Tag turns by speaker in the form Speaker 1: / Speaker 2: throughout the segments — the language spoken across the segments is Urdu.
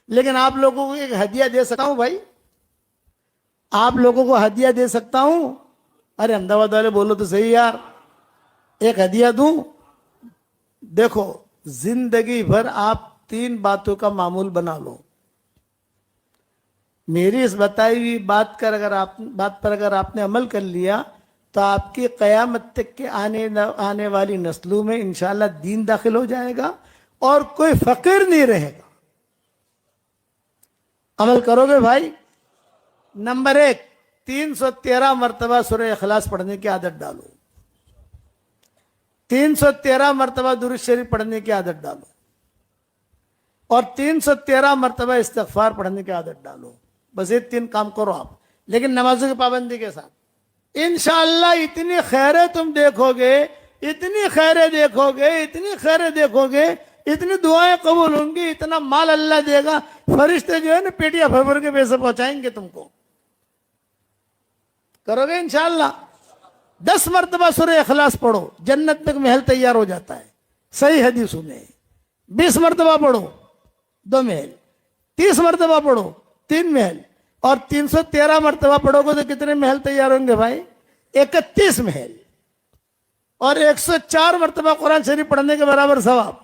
Speaker 1: لیکن آپ لوگوں کو ایک ہدیہ دے سکتا ہوں بھائی, آپ لوگوں کو ہدیہ دے سکتا ہوں. ارے احمدآباد والے بولو تو صحیح یار, ایک ہدیہ دوں. دیکھو زندگی بھر آپ 3 باتوں کا معمول بنا لو. میری اس بتائی ہوئی بات پر اگر آپ نے عمل کر لیا تو آپ کی قیامت تک کے آنے والی نسلوں میں انشاءاللہ دین داخل ہو جائے گا اور کوئی فقیر نہیں رہے گا. عمل کرو گے بھائی؟ نمبر 1, 313 مرتبہ سورہ اخلاص پڑھنے کی عادت ڈالو. 313 مرتبہ درود شریف پڑھنے کی عادت ڈالو. اور 313 مرتبہ استغفار پڑھنے کی عادت ڈالو. بس یہ 3 کام کرو آپ, لیکن نمازوں کی پابندی کے ساتھ. انشاءاللہ اتنی خیریں تم دیکھو گے, اتنی خیریں دیکھو گے, اتنی خیریں دیکھو گے, اتنی دعائیں قبول ہوں گی, اتنا مال اللہ دے گا, فرشتے جو ہے نا پیٹیاں بھر بھر کے پیسے پہنچائیں گے تم کو. کرو گے انشاءاللہ؟ 10 مرتبہ سورہ اخلاص پڑھو, جنت میں محل تیار ہو جاتا ہے. صحیح حدیث سنے. 20 مرتبہ پڑھو, 2 محل. 30 مرتبہ پڑھو, 3 محل. اور 313 مرتبہ پڑھو گے تو کتنے محل تیار ہوں گے بھائی؟ 31 محل. اور 104 مرتبہ قرآن شریف پڑھنے کے برابر ثواب.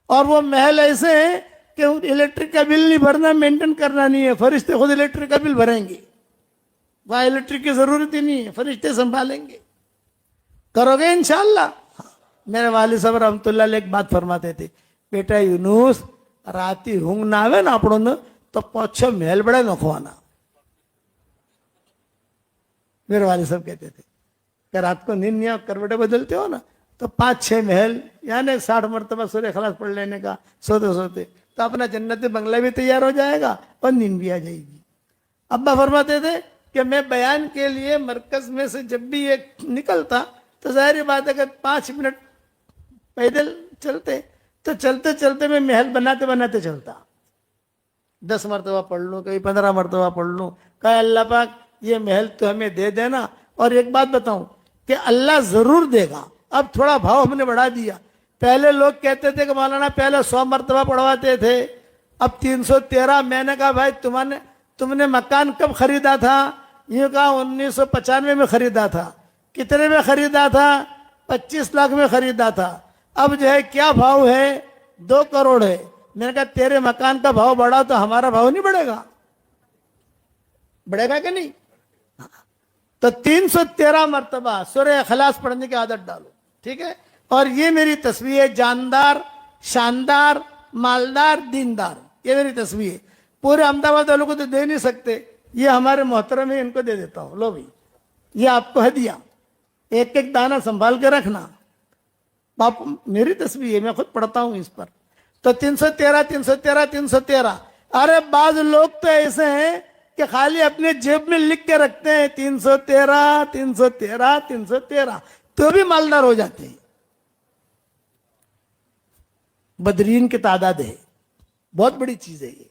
Speaker 1: اور وہ محل ایسے ہیں کہ الیکٹرک کا بل نہیں بھرنا, مینٹین کرنا نہیں ہے, فرشتے خود الیکٹرک کا بل بھریں گے. وہاں الیکٹرک کی ضرورت ہی نہیں ہے, فرشتے سنبھالیں گے. کرو گے انشاءاللہ؟ میرے والد صاحب رحمت اللہ علیہ ایک بات فرماتے تھے, بیٹا یونس راتی ہونگ نہ آوے نا اپنوں نے تو 5-6 محل بڑے نکھوانا. میرے والد صاحب کہتے تھے کہ رات کو نیند نہیں کروٹیں بدلتے ہو نا تو 5-6 محل یعنی 60 مرتبہ سورہ اخلاص پڑھ لینے کا سوتے سوتے, تو اپنا جنتی بنگلہ بھی تیار ہو جائے گا اور نیند بھی آ جائے گی. ابا فرماتے تھے کہ میں بیان کے لیے مرکز میں سے جب بھی ایک نکلتا تو ظاہری بات ہے کہ 5 منٹ پیدل چلتے, تو چلتے چلتے میں محل بناتے بناتے چلتا. 10 مرتبہ پڑھ لوں, کبھی 15 مرتبہ پڑھ لوں. کہا اللہ پاک یہ محل تو ہمیں دے دینا. اور ایک بات بتاؤں کہ اللہ ضرور دے گا. اب تھوڑا بھاؤ ہم نے بڑھا دیا. پہلے لوگ کہتے تھے کہ مولانا پہلے 100 مرتبہ پڑھواتے تھے, اب 313. میں نے کہا بھائی تم نے مکان کب خریدا تھا؟ یہ کہا 1995 میں خریدا تھا. کتنے میں خریدا تھا؟ 25 لاکھ میں خریدا تھا. اب جو ہے کیا بھاؤ ہے؟ 2 کروڑ ہے. میں نے کہا تیرے مکان کا بھاؤ بڑھا تو ہمارا بھاؤ نہیں بڑھے گا؟ بڑھے گا کہ نہیں؟ تو 313 مرتبہ سورہ اخلاص پڑھنے کی عادت ڈالو, ٹھیک ہے؟ اور یہ میری تصویر ہے, جاندار, شاندار, مالدار, دیندار. یہ میری تصویر ہے. پورے احمدآباد والوں کو تو دے نہیں سکتے, یہ ہمارے محترم ہیں, ان کو دے دیتا ہوں. لو بھائی یہ آپ کو ہدیہ, ایک ایک دانہ سنبھال کے رکھنا. باپ میری تصویر ہے, میں خود پڑھتا ہوں اس پر. تو 313 313 313. ارے بعض لوگ تو ایسے ہیں کہ خالی اپنے جیب میں لکھ کے رکھتے ہیں 313 313 313, تو بھی مالدار ہو جاتے ہیں. بدرین کی تعداد ہے, بہت بڑی چیز ہے یہ.